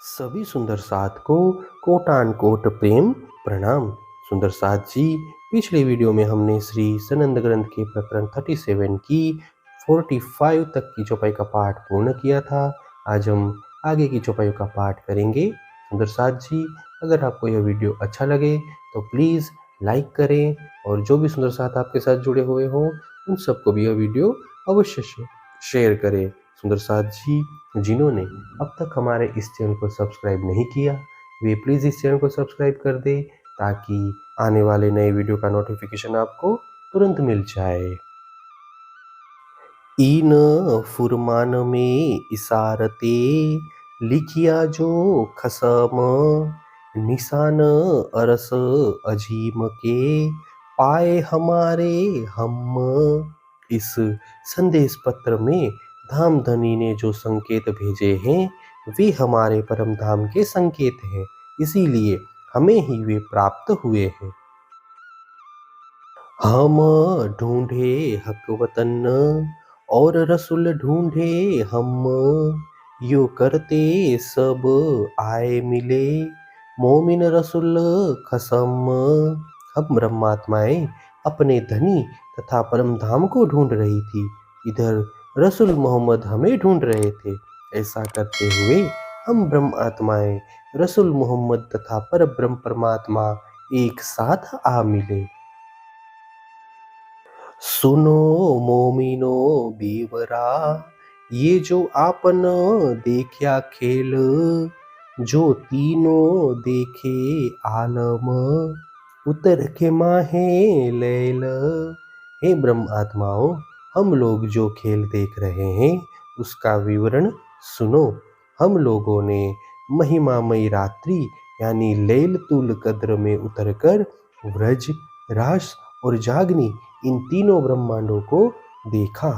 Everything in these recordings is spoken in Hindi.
सभी सुंदर साथ को कोटान कोट प्रेम प्रणाम। सुंदर साथ जी, पिछले वीडियो में हमने श्री सनंद ग्रंथ के प्रकरण 37 की 45 तक की चौपाई का पाठ पूर्ण किया था। आज हम आगे की चौपाई का पाठ करेंगे। सुंदर साथ जी, अगर आपको यह वीडियो अच्छा लगे तो प्लीज़ लाइक करें और जो भी सुंदर साथ आपके साथ जुड़े हुए हों उन सबको भी यह वीडियो अवश्य शेयर करें। सुंदर साथ जी, जिन्होंने अब तक हमारे इस चैनल को सब्सक्राइब नहीं किया, वे प्लीज़ इस चैनल को सब्सक्राइब कर दें ताकि आने वाले नए वीडियो का नोटिफिकेशन आपको तुरंत मिल जाए। इन फुरमान में इशारते लिखिया जो खसम, निशान अरस अजीम के पाए हमारे हम। इस संदेश पत्र में धामधनी ने जो संकेत भेजे हैं वे हमारे परम धाम के संकेत हैं, इसीलिए हमें ही वे प्राप्त हुए हैं। हम ढूंढे हक वतन और रसूल ढूंढे हम, यो करते सब आए मिले मोमिन रसूल खसम। हम ब्रह्मात्माएं अपने धनी तथा परम धाम को ढूंढ रही थी, इधर रसूल मोहम्मद हमें ढूंढ रहे थे। ऐसा करते हुए हम ब्रह्म आत्माएं रसूल मोहम्मद तथा पर ब्रह्म परमात्मा एक साथ आ मिले। सुनो मोमिनो बीवरा, ये जो आपन देखा खेल, जो तीनों देखे आलम उतर के माहे लैल। हे ब्रह्म आत्माओं, हम लोग जो खेल देख रहे हैं उसका विवरण सुनो। हम लोगों ने महिमामयी रात्रि यानी लैलतुल कद्र में उतरकर व्रज, रास और जागनी इन तीनों ब्रह्मांडों को देखा।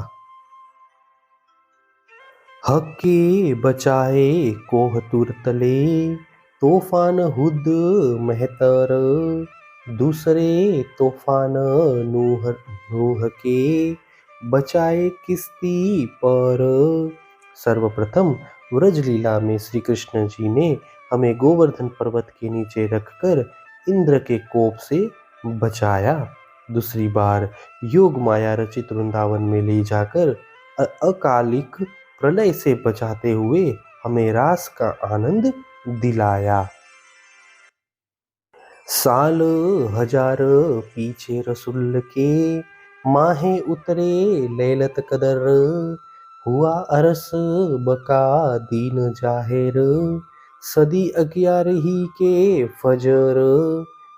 हक के बचाए कोहतुर तले, तूफान हुद मेहतर, दूसरे तूफान नूह नूह के बचाए किश्ती पर। सर्वप्रथम व्रज लीला में श्री कृष्ण जी ने हमें गोवर्धन पर्वत के नीचे रखकर इंद्र के कोप से बचाया। दूसरी बार योग माया रचित वृंदावन में ले जाकर अकालिक प्रलय से बचाते हुए हमें रास का आनंद दिलाया। साल हजार पीछे रसूल के माहे उतरे लैलत कदर, हुआ अरस बका दीन जाहिर, सदी 11 के फजर।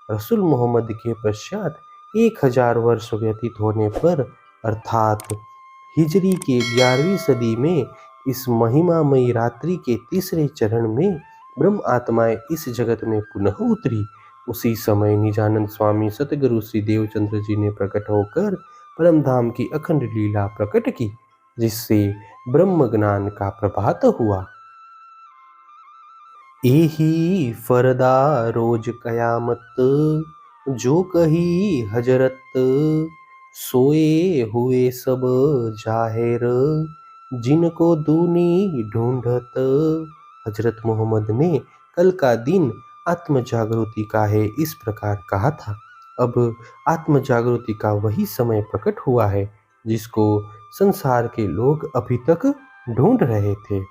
रसूल मोहम्मद के पश्चात 1000 वर्ष व्यतीत होने पर अर्थात हिजरी के 11वीं सदी में इस महिमामयी रात्रि के तीसरे चरण में ब्रह्म आत्माएं इस जगत में पुनः उतरी। उसी समय निजानंद स्वामी सतगुरु श्री देवचंद्र जी ने प्रकट होकर परम धाम की अखंड लीला प्रकट की, जिससे ब्रह्म ज्ञान का प्रभात हुआ। यही फरदा रोज कयामत, जो कही हजरत, सोए हुए सब जाहिर, जिनको दूनी ढूंढत। हजरत मोहम्मद ने कल का दिन आत्म जागृति का है इस प्रकार कहा था। अब आत्म जागृति का वही समय प्रकट हुआ है जिसको संसार के लोग अभी तक ढूंढ रहे थे।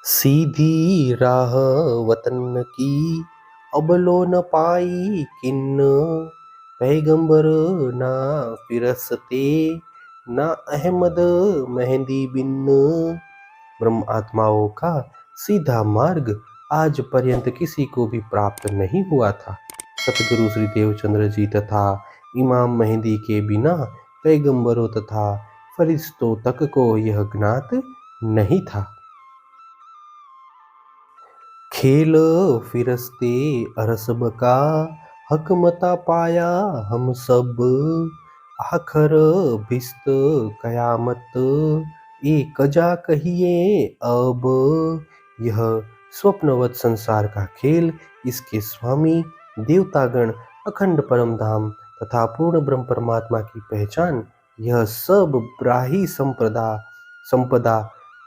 सीधी राह वतन की अब लो न पाई किन्न, पैगंबर ना फिरसते ना अहमद मेहंदी बिन। ब्रह्म आत्माओं का सीधा मार्ग आज पर्यंत किसी को भी प्राप्त नहीं हुआ था। सतगुरु श्री देवचंद्र जी तथा इमाम मेहंदी के बिना पैगंबरों तथा फरिश्तों तक को यह ज्ञात नहीं था। खेल फिरस्ते अरसब का हकमता पाया हम सब, आखर भिस्त कयामत ये कजा कहिए अब। यह स्वप्नवत संसार का खेल, इसके स्वामी देवतागण, अखंड परम धाम तथा पूर्ण ब्रह्म परमात्मा की पहचान, यह सब ब्राही संपदा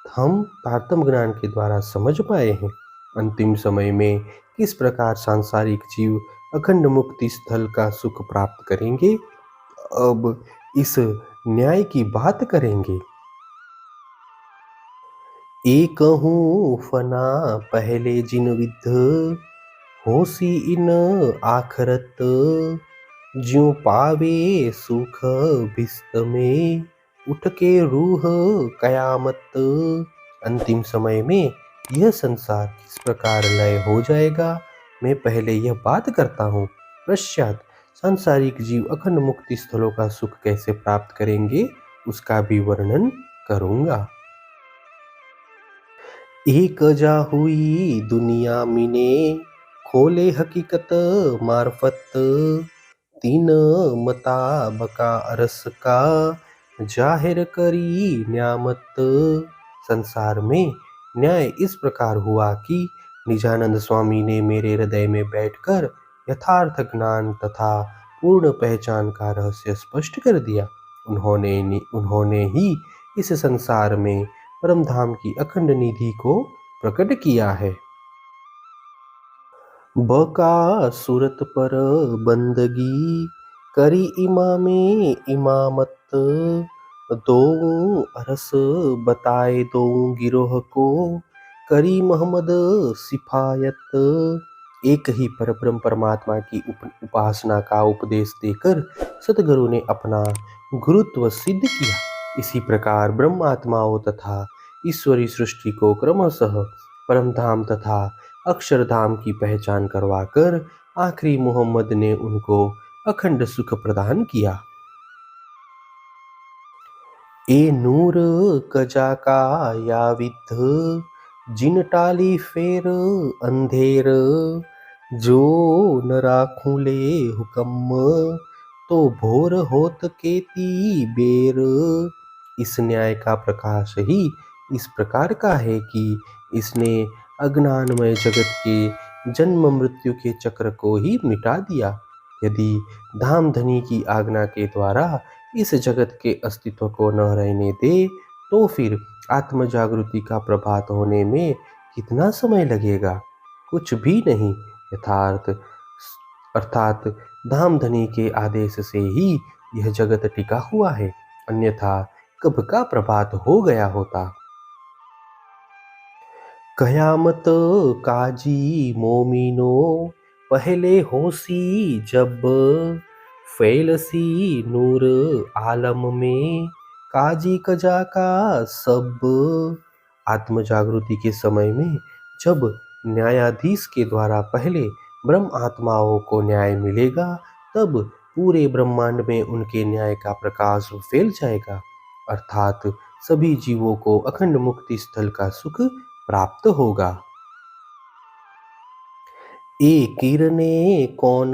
हम तारतम्य ज्ञान के द्वारा समझ पाए हैं। अंतिम समय में किस प्रकार सांसारिक जीव अखंड मुक्ति स्थल का सुख प्राप्त करेंगे, अब इस न्याय की बात करेंगे। एकहूँ फना पहले जिन विद्ध, होसी इन आखरत, ज्यों पावे सुख भिस्त में, उठ के रूह कयामत। अंतिम समय में यह संसार किस प्रकार लय हो जाएगा, मैं पहले यह बात करता हूँ। पश्चात सांसारिक जीव अखंड मुक्ति स्थलों का सुख कैसे प्राप्त करेंगे, उसका भी वर्णन करूँगा। एक जा हुई दुनिया मिने, खोले हकीकत मार्फत, तीन मता बका अरस का, जाहिर करी न्यामत। संसार में न्याय इस प्रकार हुआ कि निजानंद स्वामी ने मेरे हृदय में बैठकर यथार्थ ज्ञान तथा पूर्ण पहचान का रहस्य स्पष्ट कर दिया। उन्होंने ही इस संसार में परम धाम की अखंड निधि को प्रकट किया है। बका सूरत पर बंदगी, करी इमामे इमामत, दो अरस बताए दो गिरोह को, करी मोहम्मद सिफायत। एक ही परब्रह्म परमात्मा की उपासना का उपदेश देकर सतगुरु ने अपना गुरुत्व सिद्ध किया। इसी प्रकार ब्रह्मात्माओं तथा ईश्वरी सृष्टि को क्रमशः परमधाम तथा अक्षरधाम की पहचान करवाकर आखिरी मोहम्मद ने उनको अखंड सुख प्रदान किया। ए नूर कजा का या विद्ध, जिन टाली फेर अंधेर, जो न राखूं ले हुक्म, तो भोर होत केती बेर। इस न्याय का प्रकाश ही इस प्रकार का है कि इसने अज्ञानमय जगत के जन्म मृत्यु के चक्र को ही मिटा दिया। यदि धामधनी की आज्ञा के द्वारा इस जगत के अस्तित्व को न रहने दे, तो फिर आत्म जागृति का प्रभात होने में कितना समय लगेगा? कुछ भी नहीं। अर्थात धामधनी के आदेश से ही यह जगत टिका हुआ है, अन्यथा कब का प्रभात हो गया होता। कयामत काजी मोमिनो, पहले होसी जब, फैलसी नूर आलम में, काजी कजा का सब। आत्म जागृति के समय में जब न्यायाधीश के द्वारा पहले ब्रह्म आत्माओं को न्याय मिलेगा, तब पूरे ब्रह्मांड में उनके न्याय का प्रकाश फैल जाएगा, अर्थात सभी जीवों को अखंड मुक्ति स्थल का सुख प्राप्त होगा। ए किरने कौन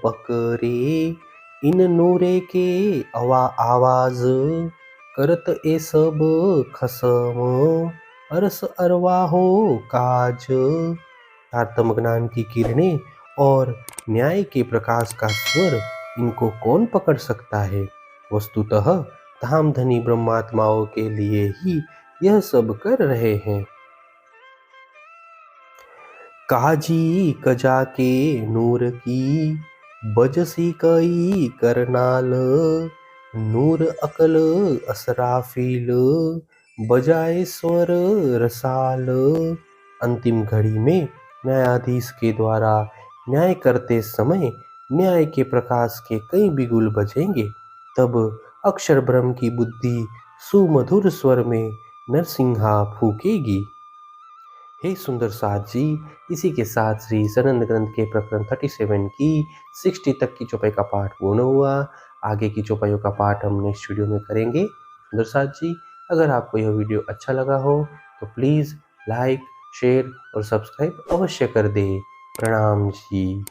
पकड़े, इन नूरे के आवाज, करत ए सब खसम, अरस अरवाहो काज। तारतम्य ज्ञान की किरणें और न्याय के प्रकाश का स्वर, इनको कौन पकड़ सकता है? वस्तुतः धामधनी ब्रह्मात्माओं के लिए ही यह सब कर रहे हैं। काजी कजा के नूर की, बजसी कई करनाल, नूर अकल असराफील, बजाए स्वर रसाल। अंतिम घड़ी में न्यायाधीश के द्वारा न्याय करते समय न्याय के प्रकाश के कई बिगुल बजेंगे, तब अक्षर ब्रह्म की बुद्धि सुमधुर स्वर में नरसिंहा फूकेगी। हे सुंदर साथ जी, इसी के साथ श्री सनंद ग्रंथ के प्रकरण 37 की 60 तक की चौपाई का पाठ पूर्ण हुआ। आगे की चौपाइयों का पाठ हम नेक्स्ट वीडियो में करेंगे। सुंदर साथ जी, अगर आपको यह वीडियो अच्छा लगा हो तो प्लीज़ लाइक, शेयर और सब्सक्राइब अवश्य कर दें। प्रणाम जी।